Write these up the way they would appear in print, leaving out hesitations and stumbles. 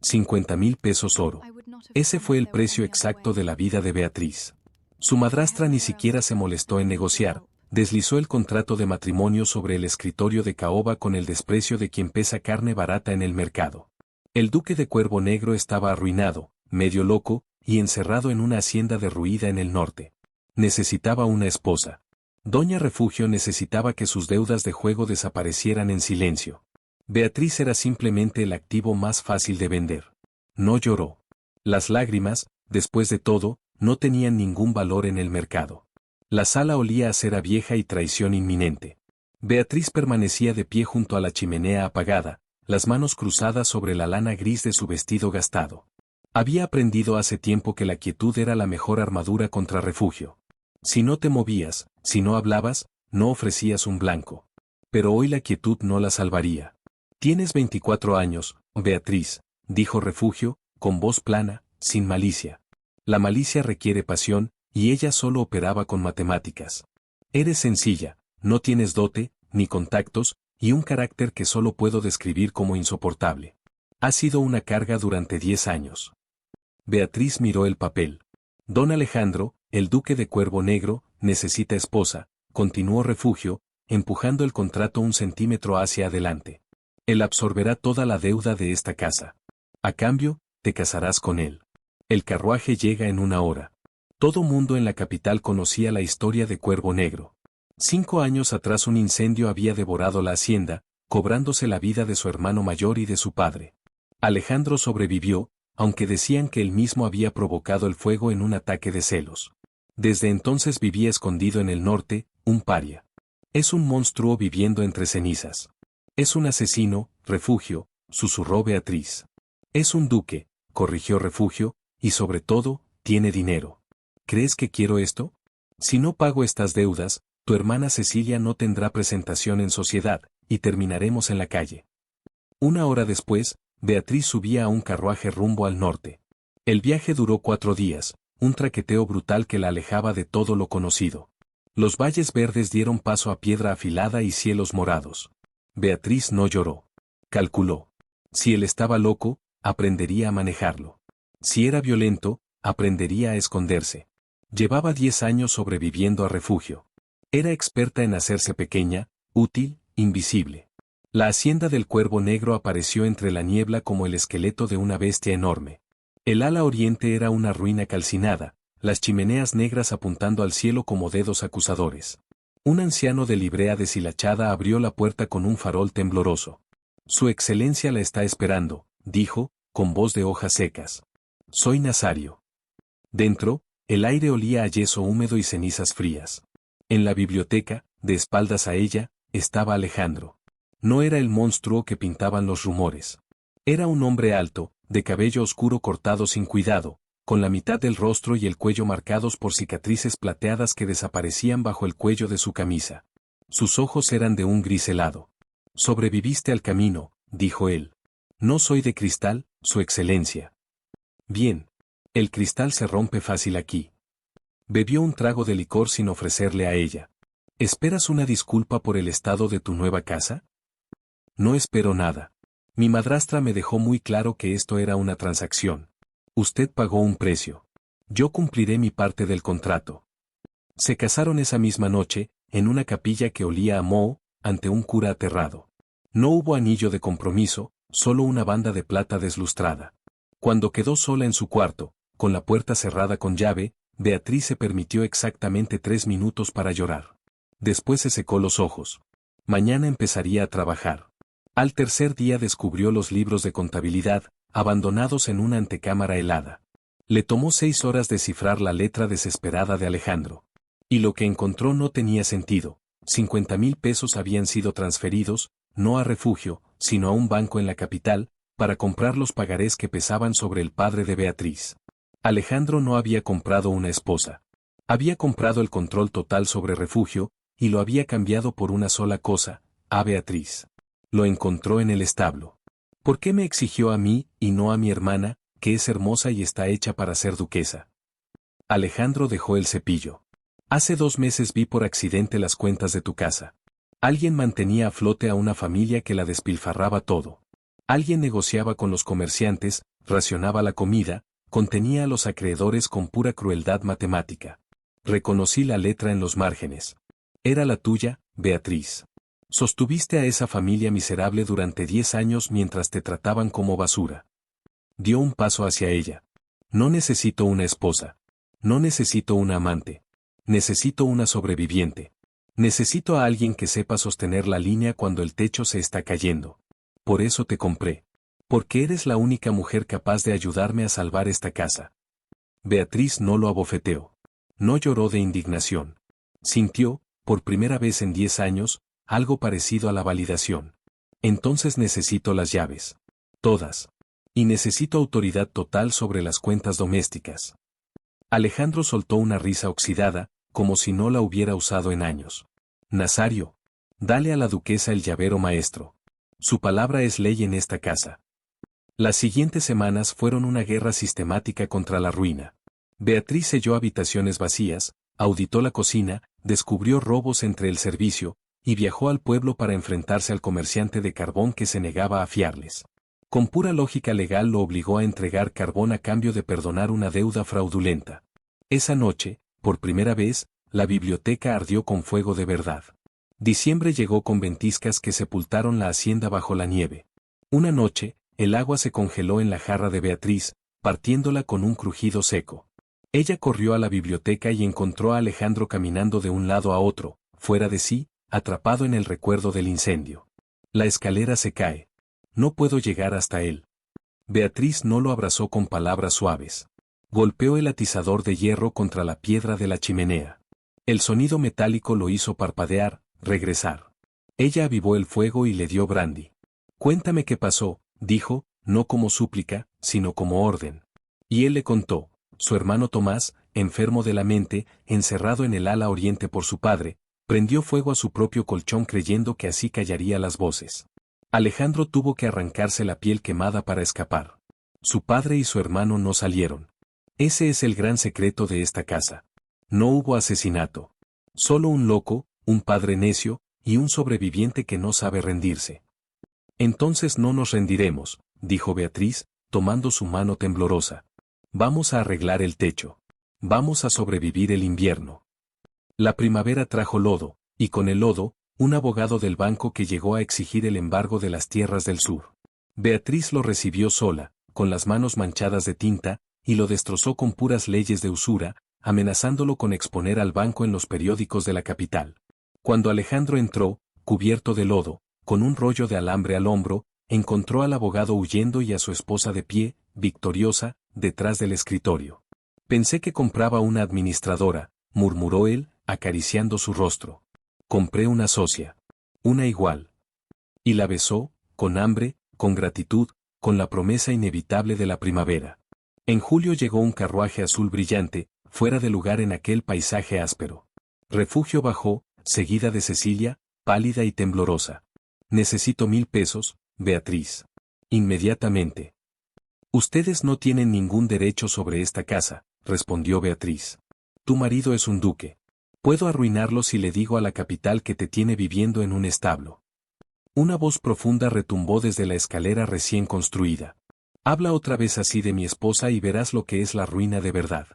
50.000 pesos oro. Ese fue el precio exacto de la vida de Beatriz. Su madrastra ni siquiera se molestó en negociar, deslizó el contrato de matrimonio sobre el escritorio de caoba con el desprecio de quien pesa carne barata en el mercado. El duque de Cuervo Negro estaba arruinado, medio loco, y encerrado en una hacienda derruida en el norte. Necesitaba una esposa. Doña Refugio necesitaba que sus deudas de juego desaparecieran en silencio. Beatriz era simplemente el activo más fácil de vender. No lloró. Las lágrimas, después de todo, no tenían ningún valor en el mercado. La sala olía a cera vieja y traición inminente. Beatriz permanecía de pie junto a la chimenea apagada, las manos cruzadas sobre la lana gris de su vestido gastado. Había aprendido hace tiempo que la quietud era la mejor armadura contra Refugio. Si no te movías, si no hablabas, no ofrecías un blanco. Pero hoy la quietud no la salvaría. Tienes 24 años, Beatriz, dijo Refugio, con voz plana, sin malicia. La malicia requiere pasión, y ella solo operaba con matemáticas. Eres sencilla, no tienes dote, ni contactos, y un carácter que solo puedo describir como insoportable. Ha sido una carga durante 10 años. Beatriz miró el papel. Don Alejandro, el duque de Cuervo Negro, necesita esposa, continuó Refugio, empujando el contrato un centímetro hacia adelante. Él absorberá toda la deuda de esta casa. A cambio, te casarás con él. El carruaje llega en 1 hora. Todo mundo en la capital conocía la historia de Cuervo Negro. 5 años atrás un incendio había devorado la hacienda, cobrándose la vida de su hermano mayor y de su padre. Alejandro sobrevivió, aunque decían que él mismo había provocado el fuego en un ataque de celos. Desde entonces vivía escondido en el norte, un paria. Es un monstruo viviendo entre cenizas. Es un asesino, Refugio, susurró Beatriz. Es un duque, corrigió Refugio, y sobre todo, tiene dinero. ¿Crees que quiero esto? Si no pago estas deudas, tu hermana Cecilia no tendrá presentación en sociedad, y terminaremos en la calle. 1 hora después, Beatriz subía a un carruaje rumbo al norte. El viaje duró 4 días, un traqueteo brutal que la alejaba de todo lo conocido. Los valles verdes dieron paso a piedra afilada y cielos morados. Beatriz no lloró. Calculó. Si él estaba loco, aprendería a manejarlo. Si era violento, aprendería a esconderse. Llevaba 10 años sobreviviendo a Refugio. Era experta en hacerse pequeña, útil, invisible. La hacienda del Cuervo Negro apareció entre la niebla como el esqueleto de una bestia enorme. El ala oriente era una ruina calcinada, las chimeneas negras apuntando al cielo como dedos acusadores. Un anciano de librea deshilachada abrió la puerta con un farol tembloroso. Su excelencia la está esperando, dijo, con voz de hojas secas. Soy Nazario. Dentro, el aire olía a yeso húmedo y cenizas frías. En la biblioteca, de espaldas a ella, estaba Alejandro. No era el monstruo que pintaban los rumores. Era un hombre alto, de cabello oscuro cortado sin cuidado, con la mitad del rostro y el cuello marcados por cicatrices plateadas que desaparecían bajo el cuello de su camisa. Sus ojos eran de un gris helado. Sobreviviste al camino, dijo él. No soy de cristal, su excelencia. Bien. El cristal se rompe fácil aquí. Bebió un trago de licor sin ofrecerle a ella. ¿Esperas una disculpa por el estado de tu nueva casa? No espero nada. Mi madrastra me dejó muy claro que esto era una transacción. Usted pagó un precio. Yo cumpliré mi parte del contrato. Se casaron esa misma noche, en una capilla que olía a moho, ante un cura aterrado. No hubo anillo de compromiso, solo una banda de plata deslustrada. Cuando quedó sola en su cuarto, con la puerta cerrada con llave, Beatriz se permitió exactamente 3 minutos para llorar. Después se secó los ojos. Mañana empezaría a trabajar. Al tercer día descubrió los libros de contabilidad, abandonados en una antecámara helada. Le tomó 6 horas descifrar la letra desesperada de Alejandro. Y lo que encontró no tenía sentido. 50.000 pesos habían sido transferidos, no a Refugio, sino a un banco en la capital, para comprar los pagarés que pesaban sobre el padre de Beatriz. Alejandro no había comprado una esposa. Había comprado el control total sobre Refugio, y lo había cambiado por una sola cosa, a Beatriz. Lo encontró en el establo. ¿Por qué me exigió a mí, y no a mi hermana, que es hermosa y está hecha para ser duquesa? Alejandro dejó el cepillo. Hace 2 meses vi por accidente las cuentas de tu casa. Alguien mantenía a flote a una familia que la despilfarraba todo. Alguien negociaba con los comerciantes, racionaba la comida, contenía a los acreedores con pura crueldad matemática. Reconocí la letra en los márgenes. Era la tuya, Beatriz. Sostuviste a esa familia miserable durante 10 años mientras te trataban como basura. Dio un paso hacia ella. No necesito una esposa. No necesito una amante. Necesito una sobreviviente. Necesito a alguien que sepa sostener la línea cuando el techo se está cayendo. Por eso te compré. Porque eres la única mujer capaz de ayudarme a salvar esta casa. Beatriz no lo abofeteó. No lloró de indignación. Sintió, por primera vez en 10 años, algo parecido a la validación. Entonces necesito las llaves. Todas. Y necesito autoridad total sobre las cuentas domésticas. Alejandro soltó una risa oxidada, como si no la hubiera usado en años. Nazario, dale a la duquesa el llavero maestro. Su palabra es ley en esta casa. Las siguientes semanas fueron una guerra sistemática contra la ruina. Beatriz selló habitaciones vacías, auditó la cocina, descubrió robos entre el servicio, y viajó al pueblo para enfrentarse al comerciante de carbón que se negaba a fiarles. Con pura lógica legal lo obligó a entregar carbón a cambio de perdonar una deuda fraudulenta. Esa noche, por primera vez, la biblioteca ardió con fuego de verdad. Diciembre llegó con ventiscas que sepultaron la hacienda bajo la nieve. Una noche, el agua se congeló en la jarra de Beatriz, partiéndola con un crujido seco. Ella corrió a la biblioteca y encontró a Alejandro caminando de un lado a otro, fuera de sí, atrapado en el recuerdo del incendio. La escalera se cae. No puedo llegar hasta él. Beatriz no lo abrazó con palabras suaves. Golpeó el atizador de hierro contra la piedra de la chimenea. El sonido metálico lo hizo parpadear, regresar. Ella avivó el fuego y le dio brandy. Cuéntame qué pasó, dijo, no como súplica, sino como orden. Y él le contó. Su hermano Tomás, enfermo de la mente, encerrado en el ala oriente por su padre, prendió fuego a su propio colchón creyendo que así callaría las voces. Alejandro tuvo que arrancarse la piel quemada para escapar. Su padre y su hermano no salieron. Ese es el gran secreto de esta casa. No hubo asesinato. Solo un loco, un padre necio, y un sobreviviente que no sabe rendirse. Entonces no nos rendiremos, dijo Beatriz, tomando su mano temblorosa. Vamos a arreglar el techo. Vamos a sobrevivir el invierno. La primavera trajo lodo, y con el lodo, un abogado del banco que llegó a exigir el embargo de las tierras del sur. Beatriz lo recibió sola, con las manos manchadas de tinta, y lo destrozó con puras leyes de usura, amenazándolo con exponer al banco en los periódicos de la capital. Cuando Alejandro entró, cubierto de lodo, con un rollo de alambre al hombro, encontró al abogado huyendo y a su esposa de pie, victoriosa, detrás del escritorio. Pensé que compraba una administradora, murmuró él, acariciando su rostro. Compré una socia. Una igual. Y la besó, con hambre, con gratitud, con la promesa inevitable de la primavera. En julio llegó un carruaje azul brillante, fuera de lugar en aquel paisaje áspero. Refugio bajó, seguida de Cecilia, pálida y temblorosa. Necesito 1000 pesos, Beatriz. Inmediatamente. Ustedes no tienen ningún derecho sobre esta casa, respondió Beatriz. Tu marido es un duque. Puedo arruinarlo si le digo a la capital que te tiene viviendo en un establo. Una voz profunda retumbó desde la escalera recién construida. Habla otra vez así de mi esposa y verás lo que es la ruina de verdad.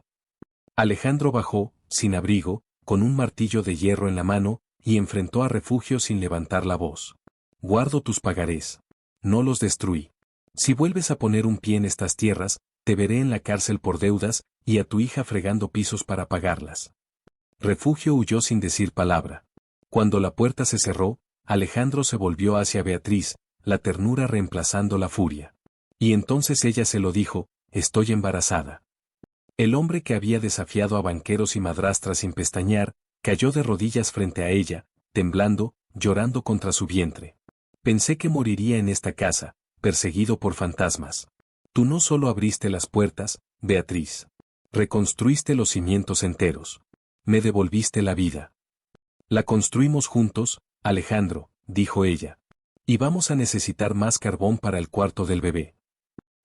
Alejandro bajó, sin abrigo, con un martillo de hierro en la mano, y enfrentó a Refugio sin levantar la voz. Guardo tus pagarés. No los destruí. Si vuelves a poner un pie en estas tierras, te veré en la cárcel por deudas, y a tu hija fregando pisos para pagarlas. Refugio huyó sin decir palabra. Cuando la puerta se cerró, Alejandro se volvió hacia Beatriz, la ternura reemplazando la furia. Y entonces ella se lo dijo, estoy embarazada. El hombre que había desafiado a banqueros y madrastras sin pestañear, cayó de rodillas frente a ella, temblando, llorando contra su vientre. Pensé que moriría en esta casa, perseguido por fantasmas. Tú no solo abriste las puertas, Beatriz. Reconstruiste los cimientos enteros. Me devolviste la vida. La construimos juntos, Alejandro, dijo ella. Y vamos a necesitar más carbón para el cuarto del bebé.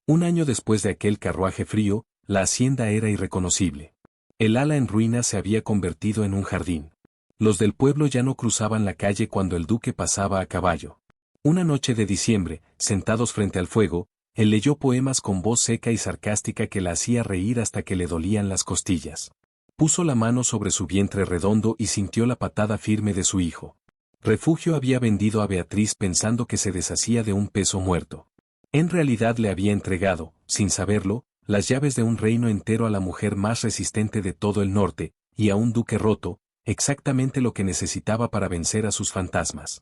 Un año después de aquel carruaje frío, la hacienda era irreconocible. El ala en ruinas se había convertido en un jardín. Los del pueblo ya no cruzaban la calle cuando el duque pasaba a caballo. Una noche de diciembre, sentados frente al fuego, Él leyó poemas con voz seca y sarcástica que la hacía reír hasta que le dolían las costillas. Puso la mano sobre su vientre redondo y sintió la patada firme de su hijo. Refugio había vendido a Beatriz pensando que se deshacía de un peso muerto. En realidad le había entregado, sin saberlo, las llaves de un reino entero a la mujer más resistente de todo el norte, y a un duque roto, exactamente lo que necesitaba para vencer a sus fantasmas.